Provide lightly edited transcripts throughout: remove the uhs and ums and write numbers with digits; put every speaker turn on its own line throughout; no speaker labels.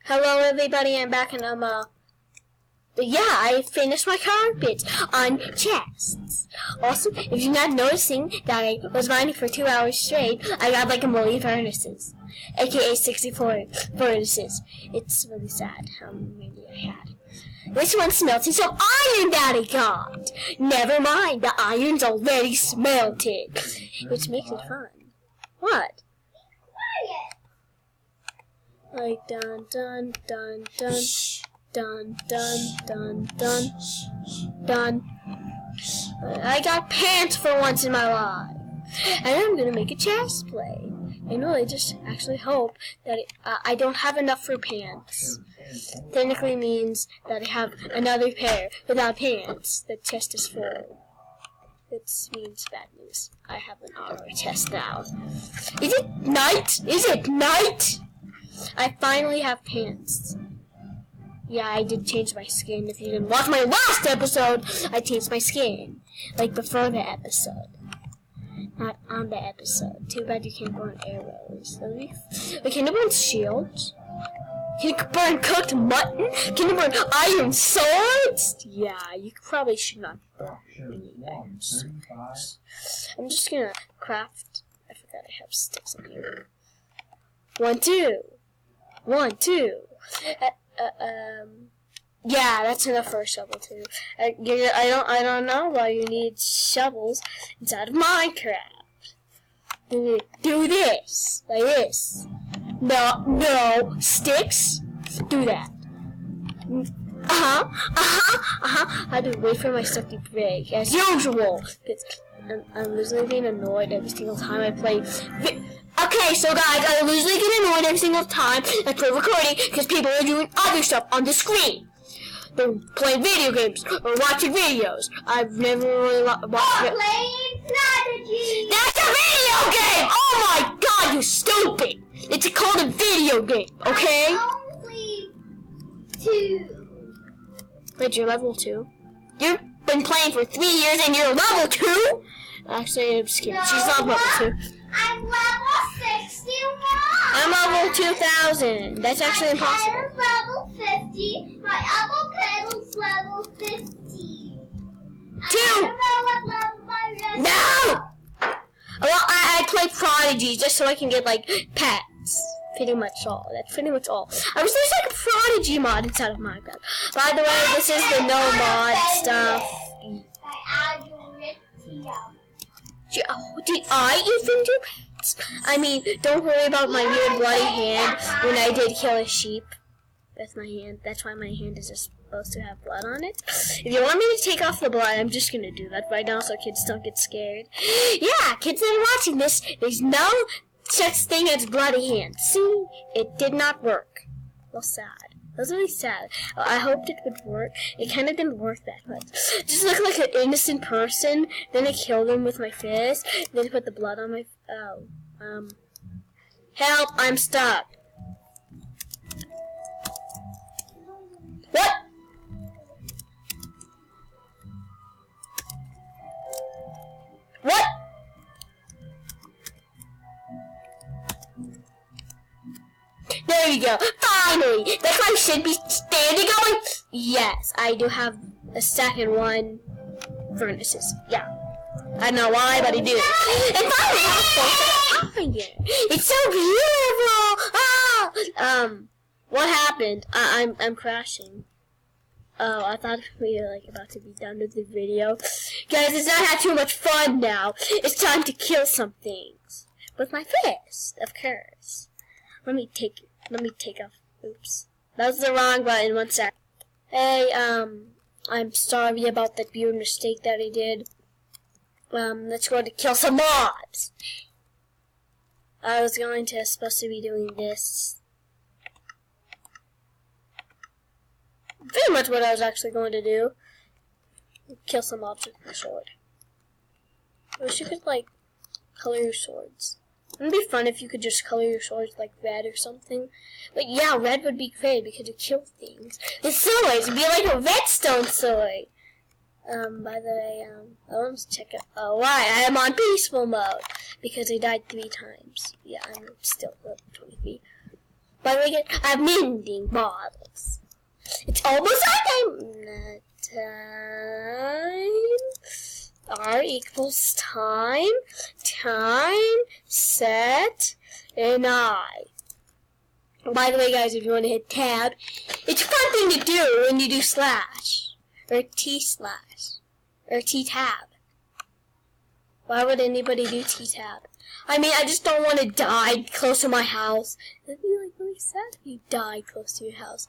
Hello everybody, I'm back and I finished my carpet on chests. Also, if you're not noticing that I was mining for 2 hours straight, I got like a million furnaces, aka 64 furnaces. It's really sad how many I had. This one smelted some iron that I got. Never mind, the iron's already smelted, which makes it fun. What? Like dun dun dun dun dun dun dun dun dun. I got pants for once in my life, and I'm gonna make a chest plate. I know. I just actually hope that I don't have enough for pants. Technically means that I have another pair without pants. The chest is full. That means bad news. I have an armor chest now. Is it night? Is it night? I finally have pants. Yeah, I did change my skin. If you didn't watch my last episode, I changed my skin. Like before the episode. Not on the episode. Too bad you can't burn arrows. Wait, can you burn shields? Can you burn cooked mutton? Can you burn iron swords? Yeah, you probably should not burn any iron swords. I'm just gonna craft. I forgot I have sticks in here. 1, 2. 1, 2. Yeah, that's enough for a shovel too. I don't know why you need shovels inside of Minecraft. Do this like this. No, sticks. Do that. I had to wait for my stuff to break as usual. I'm literally getting annoyed every single time I play. Okay, so guys, I usually get annoyed every single time I play recording because people are doing other stuff on the screen. They're playing video games or watching videos. I've never really watched
playing Prodigy.
That's a video game! Oh my god, you stupid! It's called a video game, okay?
I'm only 2.
Wait, you're level 2? You've been playing for 3 years and you're level 2? Actually, I'm just kidding.
No,
She's not level 2.
I'm level 61.
I'm level 2000. That's actually impossible.
I'm level 50. My other pedal's level 50.
2!
I don't know what level my rest.
No! Well, I play Prodigy just so I can get, like, pets. Pretty much all. That's pretty much all. I wish there's, like, a Prodigy mod inside of Minecraft. By the way, this is the no mod stuff. Did I even do pets? I mean, don't worry about my weird bloody hand when I did kill a sheep. That's my hand. That's why my hand is just supposed to have blood on it. If you want me to take off the blood, I'm just gonna do that right now so kids don't get scared. Yeah, kids that are watching this, there's no such thing as bloody hands. See? It did not work. Well, sad. That was really sad. I hoped it would work. It kind of didn't work that much. Just look like an innocent person. Then I killed him with my fist. Then put the blood on my... Help! I'm stuck. What? What? There you go. Finally! That's why I should be standing going. Yes, I do have a second one. Furnaces. Yeah. I don't know why, but I do. And finally, I have iron. It's so beautiful. Ah! What happened? I'm crashing. Oh, I thought we were like about to be done with the video. Guys, it's not had too much fun now. It's time to kill some things with my fist, of course. Let me take off. Oops. That was the wrong button. 1 sec. Hey, I'm sorry about that weird mistake that I did. Let's go to kill some mobs. I was supposed to be doing this. Pretty much what I was actually going to do. Kill some mobs with my sword. I wish you could, like, color your swords. It would be fun if you could just color your swords like red or something. But yeah, red would be great because it kills things. The swords would be like a redstone sword. By the way, I want to check it. Oh, why? I am on peaceful mode because I died 3 times. Yeah, I'm still level 23. By the way, I'm mending bottles. It's almost time. R equals time, set, and I. By the way, guys, if you want to hit tab, it's a fun thing to do when you do slash, or T/, or T-tab. Why would anybody do T-tab? I mean, I just don't want to die close to my house. It'd be like really sad if you die close to your house.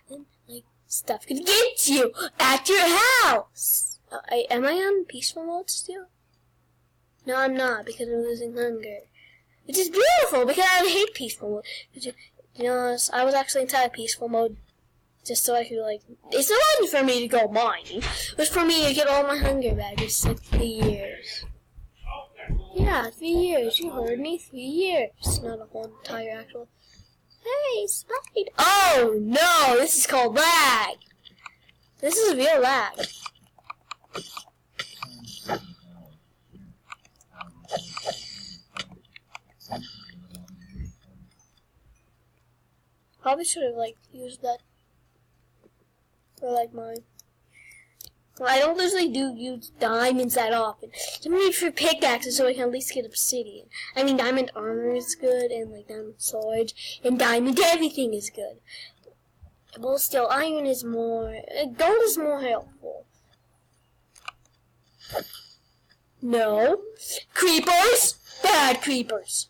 Then, like, stuff could get you at your house. Am I on peaceful mode still? No, I'm not, because I'm losing hunger. Which is beautiful, because I hate peaceful mode. You know, I was actually inside peaceful mode, just so I could, like, it's not only for me to go mining, it was for me to get all my hunger back. It's like 3 years. Yeah, 3 years, you heard me, 3 years. Not a whole entire actual. Hey, Spide. Oh, no, this is called lag. This is real lag. Probably should have, like, used that for, like, mine. Well, I don't usually use diamonds that often. I'm need for pickaxes so I can at least get obsidian. I mean, diamond armor is good, and, like, diamond swords, and diamond everything is good. Well, still, iron is more, gold is more helpful. No. Creepers? Bad creepers.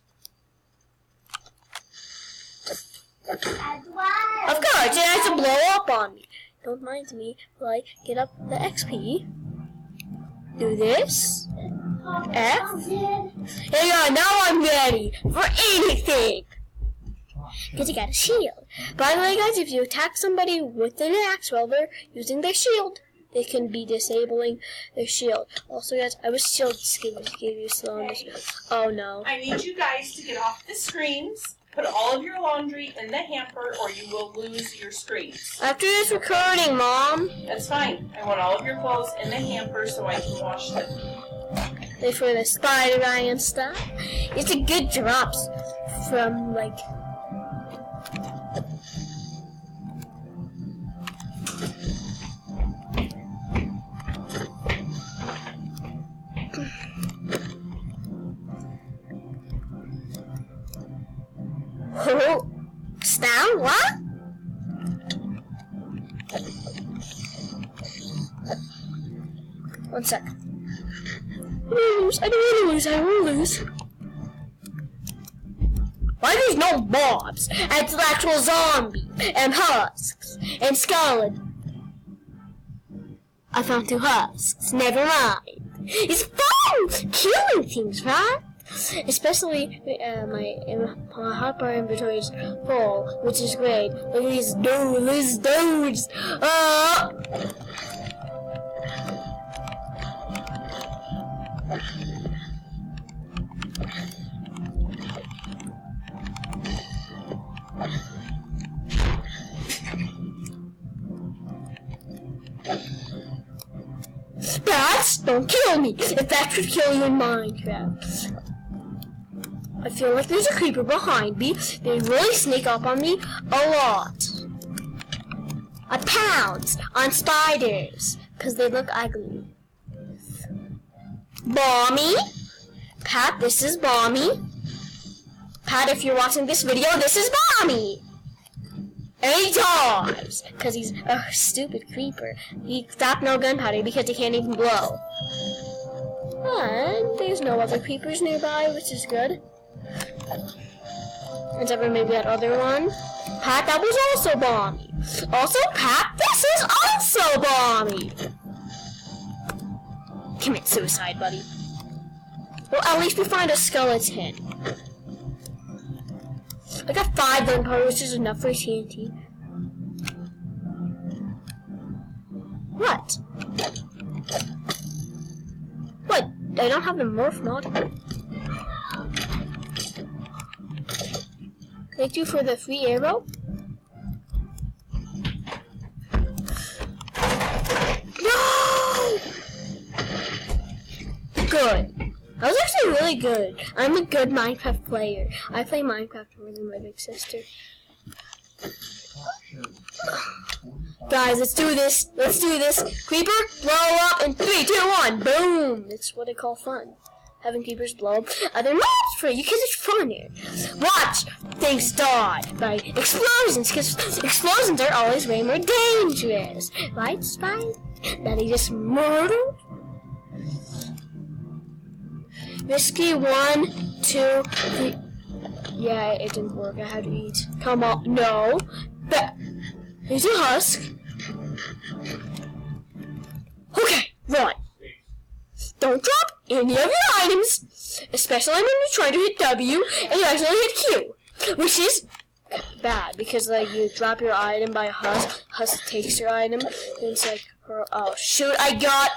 Of course, it has to blow up on me. Don't mind me while I get up the XP. Do this. F. There you go, now I'm ready for anything. Because I got a shield. By the way, guys, if you attack somebody with an axe while they're using their shield, they can be disabling their shield. Also, guys, I was shield skin to give you slowness. Oh no.
I need you guys to get off the screens. Put all of your laundry in the hamper or you will lose your screens.
After this recording, Mom.
That's fine. I want all of your clothes in the hamper so I can wash them.
Wait for the spider eye and stuff. It's a good drops from, like... Oh, stand what? One sec. I don't want to lose. Why there's no mobs? It's an actual zombie and husks and skeleton. I found 2 husks. Never mind. It's fun killing things, right? Especially my hotbar inventory is full, which is great. Look at these dudes. Bats, don't kill me. If that should kill you in Minecraft. I feel like there's a creeper behind me. They really sneak up on me a lot. I pounce on spiders because they look ugly. Bommy? Pat, this is Bommy. Pat, if you're watching this video, this is Bommy. And he dies because he's a stupid creeper. He stopped no gunpowder because he can't even blow. And there's no other creepers nearby, which is good. Except for maybe that other one. Pat, that was also Bommy. Also, Pat, this is also Bommy. Commit suicide, buddy. Well, at least we find a skeleton. I got 5 gunpowder, which is enough for TNT. What? What? I don't have the morph mod. Thank you for the free arrow. No! Good. That was actually really good. I'm a good Minecraft player. I play Minecraft more than my big sister. Guys, let's do this. Let's do this. Creeper, blow up in 3, 2, 1. Boom. That's what I call fun. Having creepers blow up other mobs for you because it's fun here. Watch things die by explosions because explosions are always way more dangerous. Right, Spy? That he just murdered? Risky 1, 2, 3. Yeah, it didn't work. I had to eat. Come on. No. Here's a husk. Okay, run. Don't drop any of your items, especially when you're trying to hit W and you accidentally hit Q, which is bad because like you drop your item by a husk, husk takes your item, and it's like, oh shoot, I got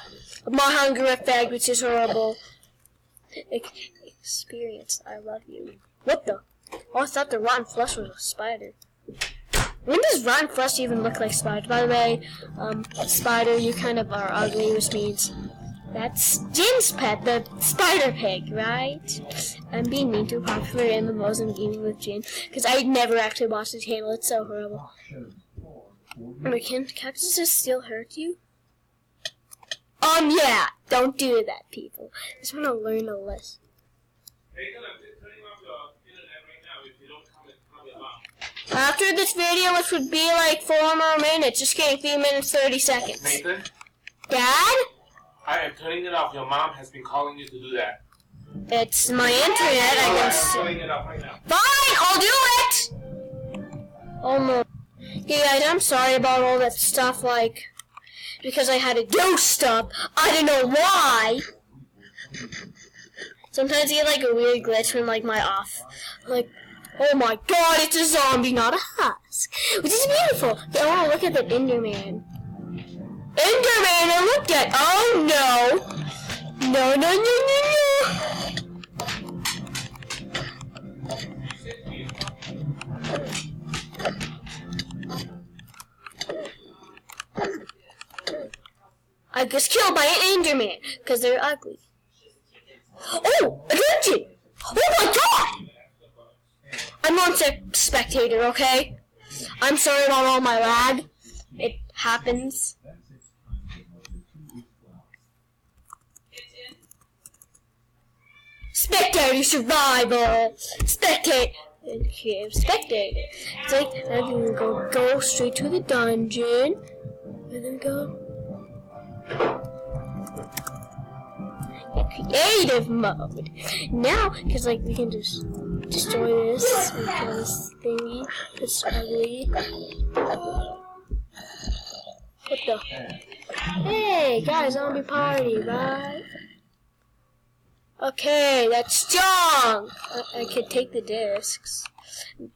my hunger effect, which is horrible. Experience, I love you. What the? Oh, I thought the rotten flesh was a spider. When does rotten flesh even look like spider? By the way, spider, you kind of are ugly, which means that's Jin's pet, the spider pig, right? I'm being mean to popular MMOs and gaming with Jin, because I never actually watched the channel, it's so horrible. Can cactuses still hurt you? Yeah, don't do that, people. I just want to learn a lesson. After this video, which would be like 4 more minutes, just kidding, 3 minutes, 30 seconds.
Nathan?
Dad?
I am turning it off. Your mom has been calling you to do that.
It's my internet, I guess.
I'm turning it off right now.
Fine, I'll do it! Oh no. Hey guys, I'm sorry about all that stuff, like, because I had to do stuff. I don't know why. Sometimes I get like a weird glitch when like my off, like, oh my god, it's a zombie, not a husk. Which is beautiful. I want to look at the Enderman. Enderman, I looked at. Oh no. No, no, no, no, no. I was killed by an Enderman because they're ugly. Oh, a dungeon! Oh my god! I'm on spectator, okay? I'm sorry about all my lag. It happens. Spectator survival! Spectator! Okay, spectator. It's like, I'm gonna go straight to the dungeon. And then go... creative mode. Now, because like we can just destroy this because thingy. It's ugly. What the? Hey, guys, zombie party, right? Okay, that's strong. I could take the discs.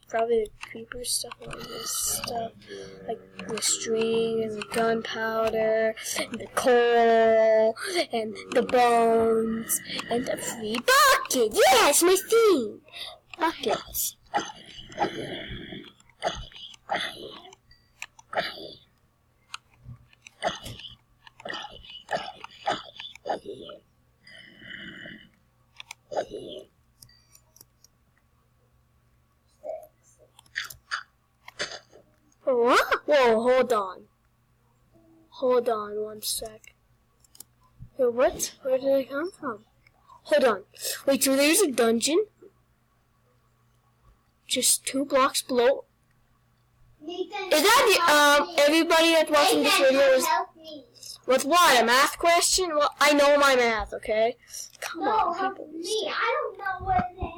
Probably the creeper stuff like this stuff, like the string and the gunpowder and the coal and the bones and the free bucket. Yes, my theme. Buckets. What? Whoa, hold on. Hold on 1 sec. Hey, what? Where did they come from? Hold on. Wait, so there's a dungeon? Just 2 blocks below?
Nathan,
Is that the, everybody that's watching this video is...
help me.
With what? A math question? Well, I know my math, okay? Come
No,
on,
help
people.
me. I don't know what it is.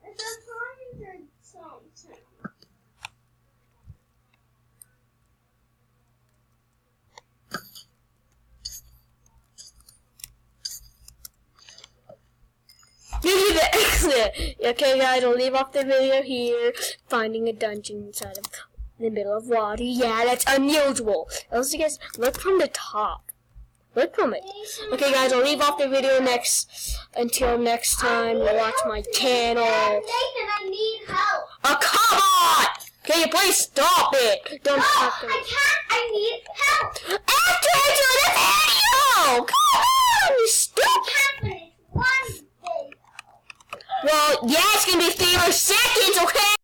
It's a hundred something.
Look at the exit! Okay, guys, I'll leave off the video here. Finding a dungeon inside of the middle of water. Yeah, that's unusual. Also, guys, look from the top. Look from it. Okay, guys, I'll leave off the video until next time you watch my channel.
Nathan, I need help.
Oh, come on! Can you please stop it? Don't
No,
stop
I
it.
can't. I need help.
After the video! Come on, you stupid!
It happened one day.
Well, yeah, it's gonna be 3 more seconds, okay?